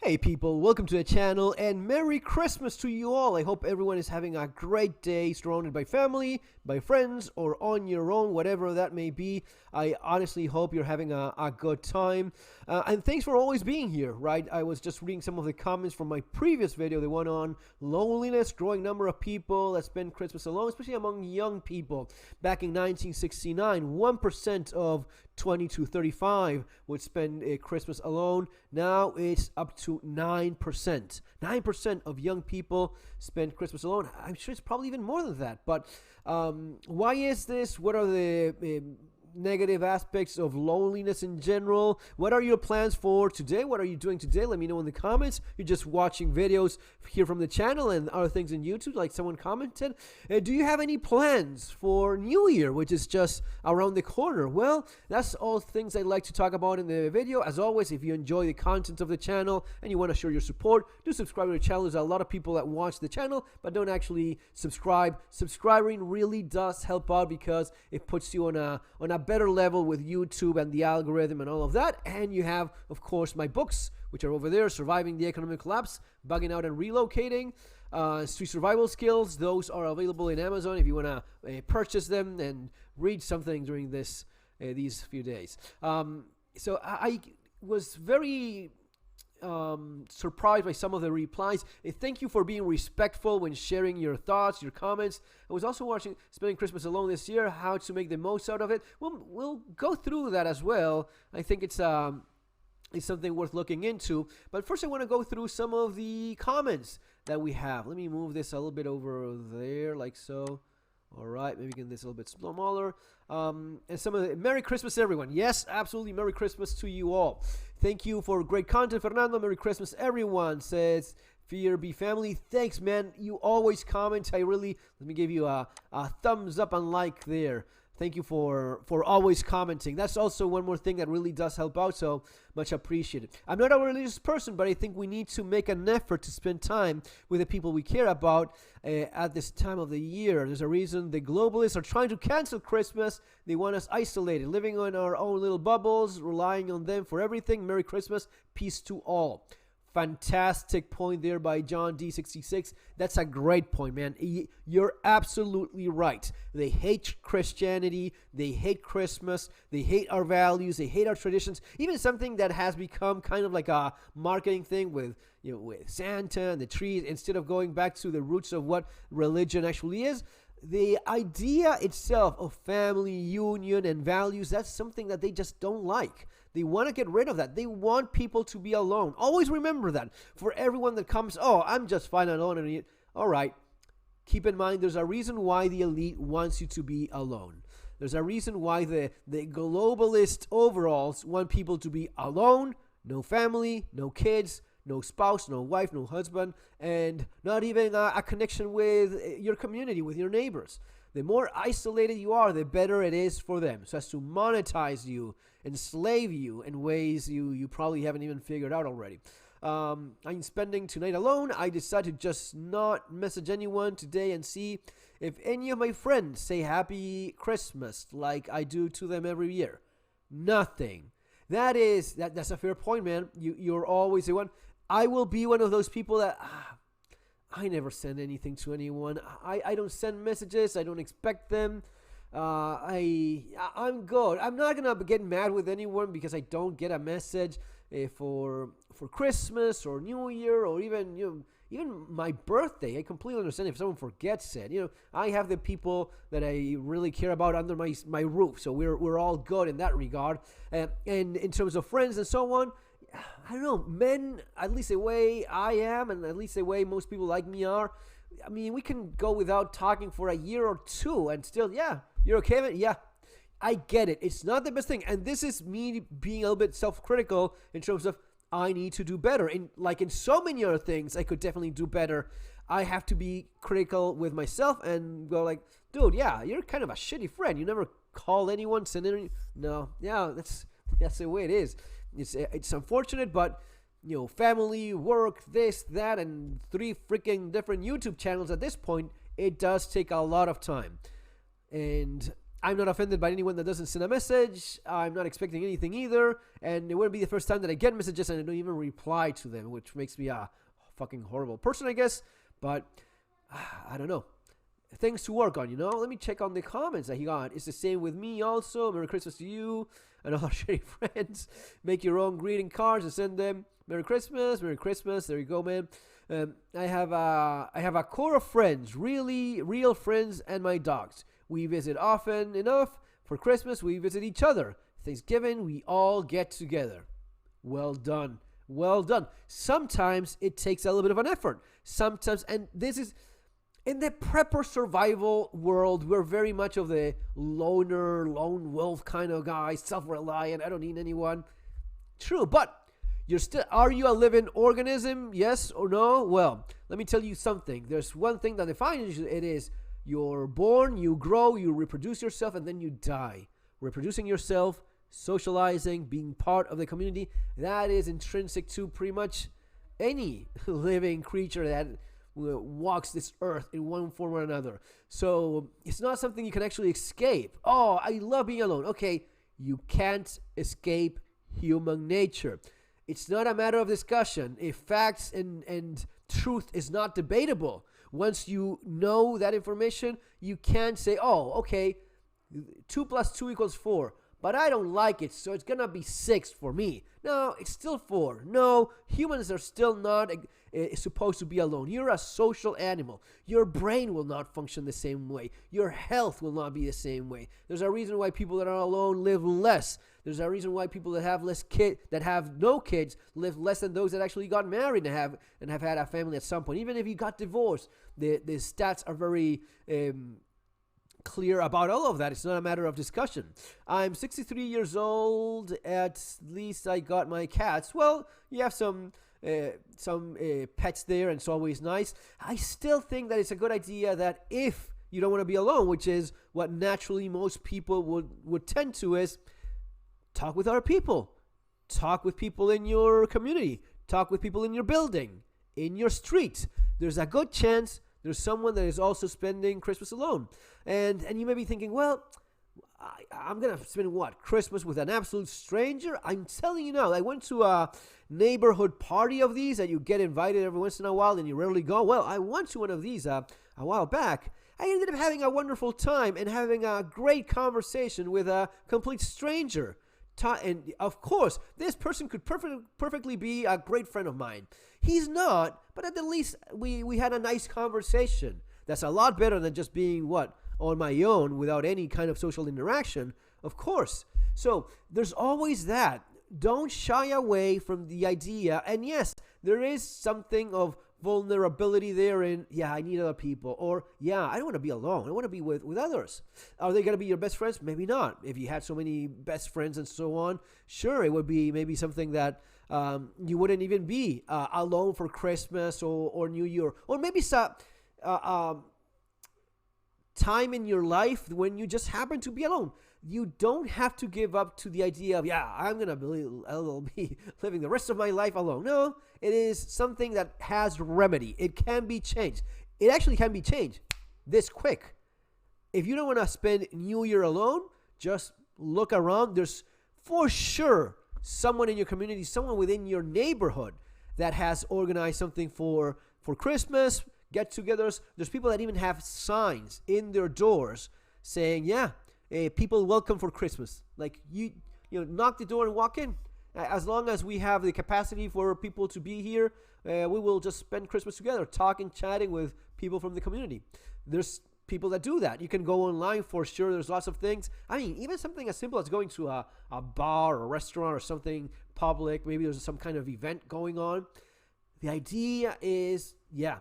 Hey people, welcome to the channel and Merry Christmas to you all. I hope everyone is having a great day surrounded by family, by friends, or on your own, whatever that may be. I honestly hope you're having a good time. And thanks for always being here, right? I was just reading some of the comments from my previous video, the one on loneliness, growing number of people that spend Christmas alone, especially among young people. Back in 1969, 1% of 20 to 35 would spend Christmas alone. Now it's up to 9%. 9% of young people spend Christmas alone. I'm sure it's probably even more than that. But why is this? What are the negative aspects of loneliness in general? What are your plans for today? What are you doing today? Let me know in the comments. You're just watching videos here from the channel and other things in YouTube, like someone commented. Do you have any plans for New Year, which is just around the corner? Well, that's all things I'd like to talk about in the video. As always, if you enjoy the content of the channel and you want to show your support, do subscribe to the channel. There's a lot of people that watch the channel but don't actually subscribe. Subscribing really does help out because it puts you on a better level with YouTube and the algorithm and all of that. And you have, of course, my books, which are over there: Surviving the Economic Collapse, Bugging Out and Relocating, Street Survival Skills. Those are available in Amazon if you want to purchase them and read something during these few days. So I was very surprised by some of the replies. Thank you for being respectful when sharing your thoughts, your comments. I was also spending Christmas alone this year, how to make the most out of it. We'll go through that as well. I think it's something worth looking into. But first I want to go through some of the comments that we have. Let me move this a little bit over there, like so. All right, maybe get this a little bit smaller. And some of the Merry Christmas, everyone. Yes, absolutely. Merry Christmas to you all. Thank you for great content, Fernando. Merry Christmas, everyone, says Fear Be Family. Thanks, man. You always comment. Let me give you a thumbs up and like there. Thank you for always commenting. That's also one more thing that really does help out, so much appreciated. I'm not a religious person, but I think we need to make an effort to spend time with the people we care about at this time of the year. There's a reason the globalists are trying to cancel Christmas. They want us isolated, living in our own little bubbles, relying on them for everything. Merry Christmas. Peace to all. Fantastic point there by John D66. That's a great point, man. You're absolutely right. They hate Christianity. They hate Christmas. They hate our values. They hate our traditions. Even something that has become kind of like a marketing thing with Santa and the trees, instead of going back to the roots of what religion actually is. The idea itself of family, union, and values, that's something that they just don't like. They want to get rid of that. They want people to be alone. Always remember that. For everyone that comes, oh, I'm just fine alone. All right. Keep in mind, there's a reason why the elite wants you to be alone. There's a reason why the globalist overalls want people to be alone, no family, no kids, no spouse, no wife, no husband, and not even a connection with your community, with your neighbors. The more isolated you are, the better it is for them. So as to monetize you, enslave you in ways you probably haven't even figured out already. I'm spending tonight alone. I decided to just not message anyone today and see if any of my friends say Happy Christmas like I do to them every year. Nothing. That's a fair point, man. You're always the one. I will be one of those people that I never send anything to anyone. I don't send messages. I don't expect them. I'm good. I'm not gonna get mad with anyone because I don't get a message for Christmas or New Year or even my birthday. I completely understand if someone forgets it. I have the people that I really care about under my roof, so we're all good in that regard. And in terms of friends and so on, I don't know, men, at least the way I am and at least the way most people like me are, I mean, we can go without talking for a year or two and still, yeah, you're okay with it? Yeah, I get it. It's not the best thing. And this is me being a little bit self-critical in terms of I need to do better. In so many other things, I could definitely do better. I have to be critical with myself and go like, dude, yeah, you're kind of a shitty friend. You never call anyone, send anyone. No, yeah, that's the way it is. It's unfortunate, but family, work, this, that, and 3 freaking different YouTube channels at this point, it does take a lot of time. And I'm not offended by anyone that doesn't send a message. I'm not expecting anything either. And it wouldn't be the first time that I get messages and I don't even reply to them, which makes me a fucking horrible person, I guess. But I don't know. Things to work on, Let me check on the comments that he got. It's the same with me also. Merry Christmas to you and all our shitty friends. Make your own greeting cards and send them. Merry Christmas, Merry Christmas. There you go, man. I have a core of friends, really real friends, and my dogs. We visit often enough. For Christmas, we visit each other. Thanksgiving, we all get together. Well done. Well done. Sometimes it takes a little bit of an effort. Sometimes, and this is... In the prepper survival world, we're very much of the loner, lone wolf kind of guy, self-reliant, I don't need anyone. True, but are you a living organism? Yes or no? Well, let me tell you something. There's one thing that defines it is you're born, you grow, you reproduce yourself, and then you die. Reproducing yourself, socializing, being part of the community, that is intrinsic to pretty much any living creature that walks this earth in one form or another. So it's not something you can actually escape. Oh, I love being alone. Okay, you can't escape human nature. It's not a matter of discussion. If facts and truth is not debatable, once you know that information, you can't say, oh, okay, 2 + 2 = 4. But I don't like it, so it's going to be 6 for me. No, it's still 4. No, humans are still not supposed to be alone. You're a social animal. Your brain will not function the same way. Your health will not be the same way. There's a reason why people that are alone live less. There's a reason why people that have that have no kids live less than those that actually got married and have had a family at some point. Even if you got divorced, the stats are very clear about all of that. It's not a matter of discussion. I'm 63 years old. At least I got my cats. Well, you have some pets there, and it's always nice. I still think that it's a good idea that if you don't want to be alone, which is what naturally most people would tend to, is talk with other people. Talk with people in your community. Talk with people in your building, in your street. There's a good chance there's someone that is also spending Christmas alone. And you may be thinking, well, I'm going to spend Christmas with an absolute stranger? I'm telling you now, I went to a neighborhood party of these that you get invited every once in a while and you rarely go. Well, I went to one of these a while back. I ended up having a wonderful time and having a great conversation with a complete stranger. And of course, this person could perfectly be a great friend of mine. He's not, but at the least we had a nice conversation. That's a lot better than just being on my own without any kind of social interaction, of course. So there's always that. Don't shy away from the idea. And yes, there is something of vulnerability there in, I need other people. Or, I don't want to be alone. I want to be with others. Are they going to be your best friends? Maybe not. If you had so many best friends and so on, sure, it would be maybe something that you wouldn't even be alone for Christmas or New Year. Or maybe time in your life when you just happen to be alone. You don't have to give up to the idea of, I'm going to be living the rest of my life alone. No, it is something that has remedy. It can be changed. It actually can be changed this quick. If you don't want to spend New Year alone, just look around. There's for sure someone in your community, someone within your neighborhood that has organized something for Christmas, get-togethers. There's people that even have signs in their doors saying, people welcome for Christmas. Like you knock the door and walk in. As long as we have the capacity for people to be here, we will just spend Christmas together, talking, chatting with people from the community. There's people that do that. You can go online for sure. There's lots of things. I mean, even something as simple as going to a bar or a restaurant or something public. Maybe there's some kind of event going on. The idea is, you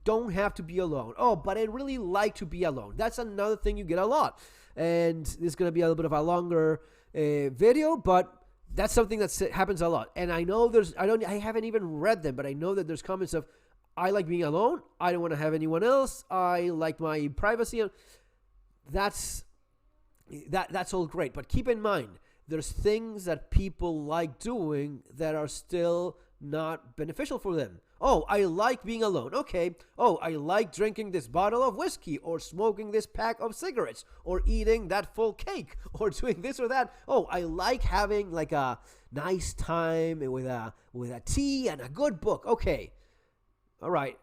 don't have to be alone. Oh, but I really like to be alone. That's another thing you get a lot. And this is going to be a little bit of a longer video, but that's something that happens a lot. And I know I haven't even read them, but I know that there's comments of, I like being alone. I don't want to have anyone else. I like my privacy. That's all great. But keep in mind, there's things that people like doing that are still not beneficial for them. Oh, I like being alone. Okay. Oh, I like drinking this bottle of whiskey or smoking this pack of cigarettes or eating that full cake or doing this or that. Oh, I like having like a nice time with a tea and a good book. Okay. All right.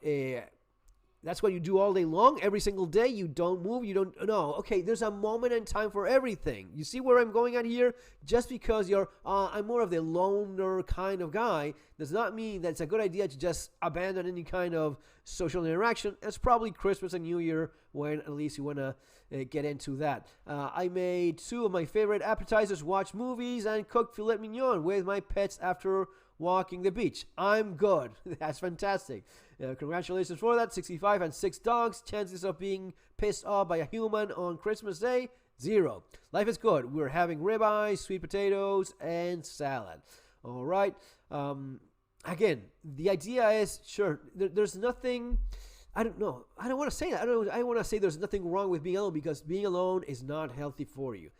That's what you do all day long, every single day. You don't move. You don't. No. Okay. There's a moment in time for everything. You see where I'm going at here? Just because I'm more of the loner kind of guy does not mean that it's a good idea to just abandon any kind of social interaction. It's probably Christmas and New Year when at least you want to get into that. I made 2 of my favorite appetizers, watch movies, and cook filet mignon with my pets after walking the beach. I'm good. That's fantastic. Congratulations for that. 65 and 6 dogs. Chances of being pissed off by a human on Christmas Day, 0. Life is good. We're having ribeyes, sweet potatoes, and salad. All right. Again, the idea is, sure, there's nothing, I don't know. I don't want to say that. I want to say there's nothing wrong with being alone, because being alone is not healthy for you.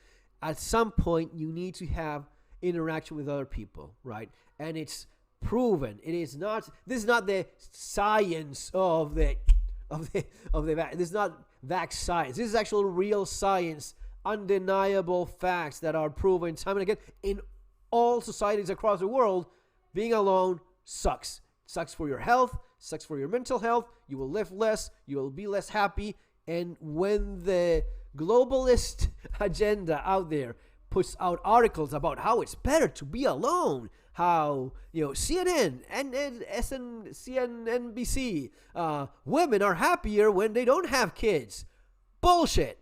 At some point, you need to have interaction with other people, right? And it's proven. This is not the science of the this is not vax science. This is actual real science, undeniable facts that are proven time and again in all societies across the world. Being alone sucks. Sucks for your health, sucks for your mental health. You will live less, you will be less happy. And when the globalist agenda out there puts out articles about how it's better to be alone, how CNN and CNBC, women are happier when they don't have kids. Bullshit.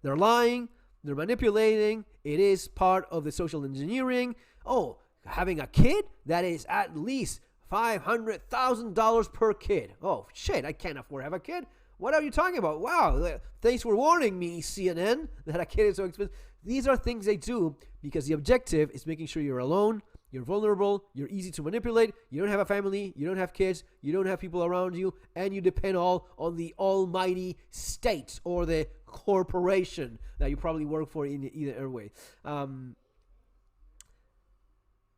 They're lying. They're manipulating. It is part of the social engineering. Oh, having a kid, that is at least $500,000 per kid. Oh shit, I can't afford to have a kid. What are you talking about? Wow, thanks for warning me, CNN, that a kid is so expensive. These are things they do because the objective is making sure you're alone, you're vulnerable, you're easy to manipulate, you don't have a family, you don't have kids, you don't have people around you, and you depend all on the almighty state or the corporation that you probably work for in either way.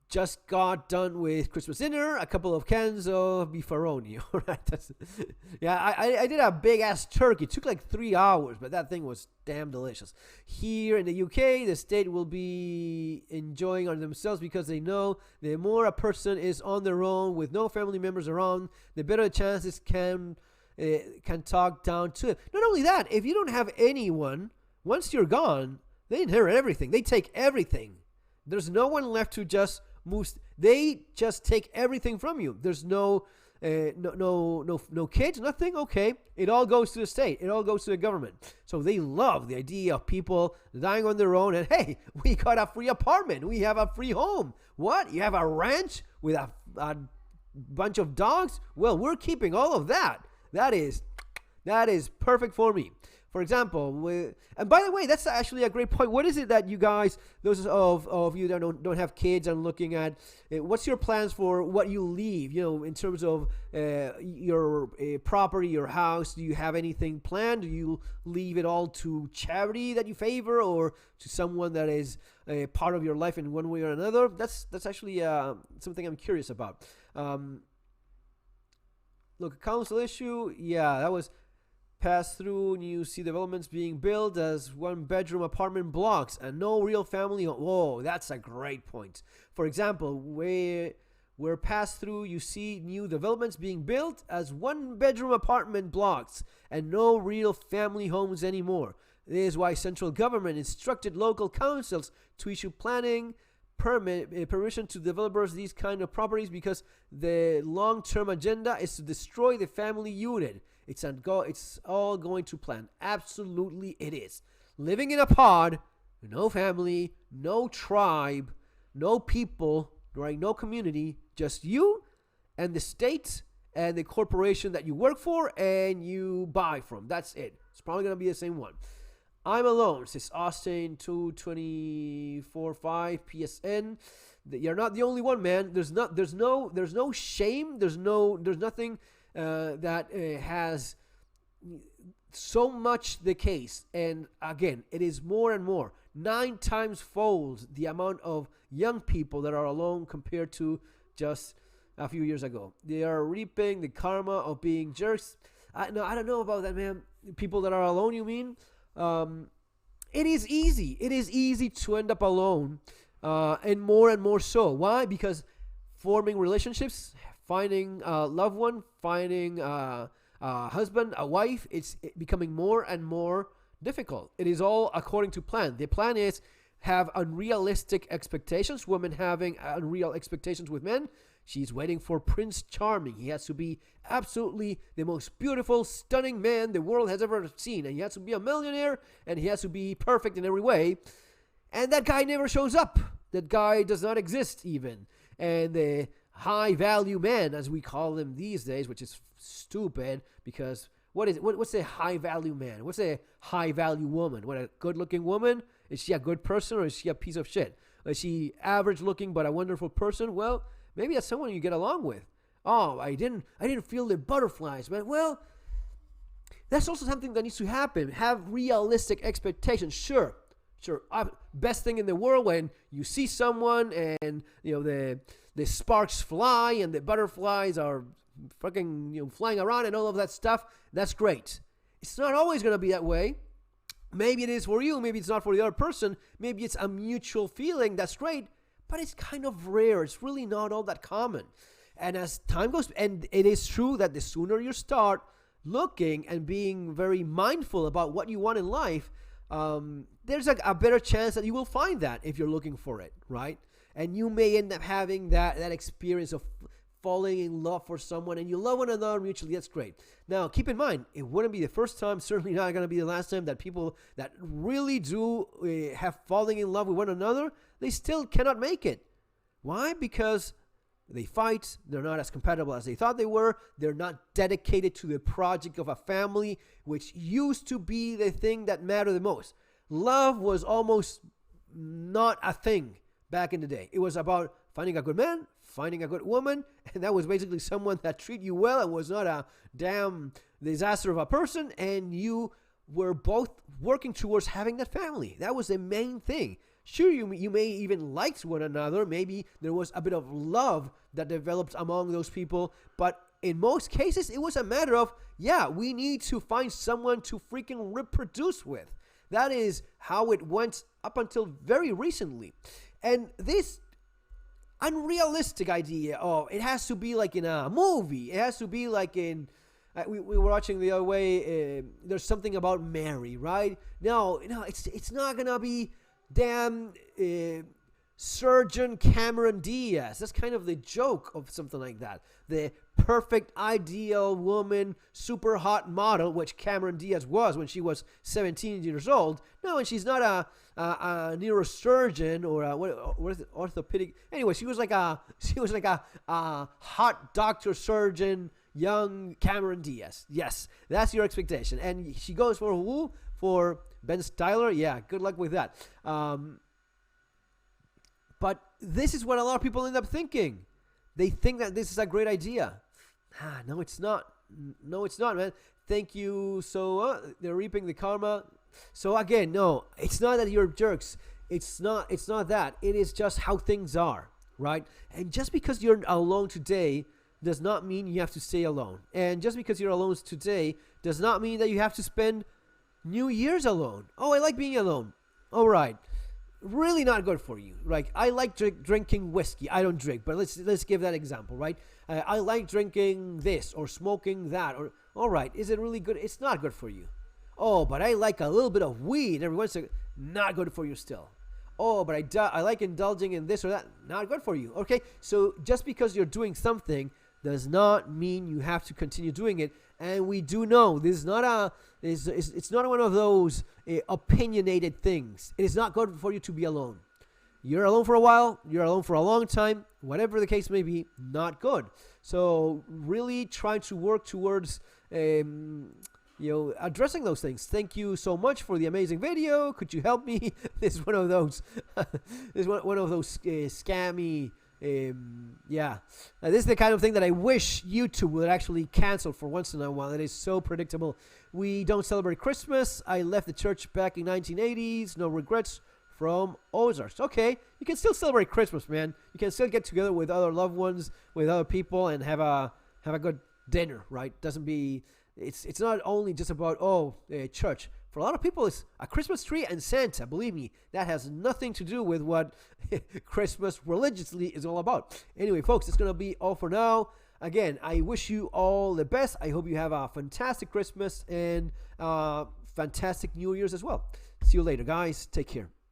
Just got done with Christmas dinner, a couple of cans of beefaroni. I did a big ass turkey. It took like 3 hours, but that thing was damn delicious. Here in the UK, the state will be enjoying on themselves because they know the more a person is on their own with no family members around, the better the chances can talk down to it. Not only that, if you don't have anyone, once you're gone, they inherit everything. They take everything. There's no one left to just move. They just take everything from you. There's no kids, nothing. Okay, it all goes to the state. It all goes to the government. So they love the idea of people dying on their own. And hey, we got a free apartment. We have a free home. What? You have a ranch with a bunch of dogs? Well, we're keeping all of that. That is perfect for me. For example, and by the way, that's actually a great point. What is it that you guys, those of you that don't have kids, and looking at, what's your plans for what you leave, in terms of your property, your house? Do you have anything planned? Do you leave it all to charity that you favor, or to someone that is a part of your life in one way or another? That's actually something I'm curious about. Look, a council issue, yeah, that was passed through, and you see developments being built as 1-bedroom apartment blocks and no real family. Whoa, that's a great point. For example, where passed through, you see new developments being built as 1-bedroom apartment blocks and no real family homes anymore. This is why central government instructed local councils to issue planning permission to developers these kind of properties, because the long-term agenda is to destroy the family unit. It's all going to plan. Absolutely it is. Living in a pod, no family, no tribe, no people, right? No community, just you and the state and the corporation that you work for and you buy from. That's it. It's probably going to be the same one. I'm alone, says Austin 224.5 PSN. You're not the only one, man. There's no shame. There's nothing that has. so much the case, and again, it is more and more, 9 times fold the amount of young people that are alone compared to just a few years ago. They are reaping the karma of being jerks. No, I don't know about that, man. People that are alone, you mean? It is easy. It is easy to end up alone, and more so. Why? Because forming relationships, finding a loved one, finding a husband, a wife, it's becoming more and more difficult. It is all according to plan. The plan is have unrealistic expectations, women having unreal expectations with men. She's waiting for Prince Charming. He has to be absolutely the most beautiful, stunning man the world has ever seen. And he has to be a millionaire, and he has to be perfect in every way. And that guy never shows up. That guy does not exist even. And the high-value man, as we call them these days, which is stupid, because what's a high-value man? What's a high-value woman? What, a good-looking woman? Is she a good person, or is she a piece of shit? Is she average-looking but a wonderful person? Well, maybe that's someone you get along with. Oh, I didn't feel the butterflies, man. Well, that's also something that needs to happen. Have realistic expectations. Sure. Best thing in the world when you see someone and the sparks fly and the butterflies are fucking flying around and all of that stuff. That's great. It's not always gonna be that way. Maybe it is for you. Maybe it's not for the other person. Maybe it's a mutual feeling. That's great. But it's kind of rare. It's really not all that common. And as time goes, and it is true that the sooner you start looking and being very mindful about what you want in life, there's a better chance that you will find that if you're looking for it, right? And you may end up having that experience of falling in love for someone, and you love one another mutually. That's great. Now, keep in mind, it wouldn't be the first time, certainly not going to be the last time, that people that really do have falling in love with one another, they still cannot make it. Why? Because they fight. They're not as compatible as they thought they were. They're not dedicated to the project of a family, which used to be the thing that mattered the most. Love was almost not a thing back in the day. It was about finding a good man, finding a good woman, and that was basically someone that treated you well and was not a damn disaster of a person, and you were both working towards having that family. That was the main thing. Sure, you may even liked one another. Maybe there was a bit of love that developed among those people, but in most cases, it was a matter of, we need to find someone to freaking reproduce with. That is how it went up until very recently. And this unrealistic idea of it has to be like in a movie, it has to be like in we were watching the other way, there's something about Mary, right? No, it's not gonna be damn Surgeon Cameron Diaz. That's kind of the joke of something like that. The perfect ideal woman, super hot model, which Cameron Diaz was when she was 17 years old. No, and she's not a neurosurgeon or what is it, orthopedic. Anyway, she was like a hot doctor surgeon, young Cameron Diaz. Yes, that's your expectation. And she goes for who? For Ben Stiller? Yeah, good luck with that. But this is what a lot of people end up thinking. They think that this is a great idea. No, it's not. No, it's not, man. Thank you. So they're reaping the karma. So again, no, it's not that you're jerks. It's not that. It is just how things are, right? And just because you're alone today does not mean you have to stay alone. And just because you're alone today does not mean that you have to spend New Year's alone. Oh, I like being alone. All right. Really not good for you. Like, I like drinking whiskey. I don't drink, but let's give that example, right? I like drinking this or smoking that. Or all right, is it really good? It's not good for you. Oh, but I like a little bit of weed every once in a while. Not good for you still. Oh, but I like indulging in this or that. Not good for you. Okay, so just because you're doing something does not mean you have to continue doing it. And we do know this is not it's not one of those opinionated things. It is not good for you to be alone. You're alone for a while. You're alone for a long time. Whatever the case may be, not good. So really try to work towards addressing those things. Thank you so much for the amazing video. Could you help me? This is one of those. This is one of those scammy Yeah, this is the kind of thing that I wish YouTube would actually cancel for once in a while. It is so predictable. We don't celebrate Christmas. I left the church back in 1980s. No regrets from Ozarks. Okay, you can still celebrate Christmas, man. You can still get together with other loved ones, with other people, and have a good dinner, right? It's not only just about church. For a lot of people, it's a Christmas tree and Santa. Believe me, that has nothing to do with what Christmas religiously is all about. Anyway, folks, it's gonna be all for now. Again, I wish you all the best. I hope you have a fantastic Christmas and fantastic New Year's as well. See you later, guys. Take care.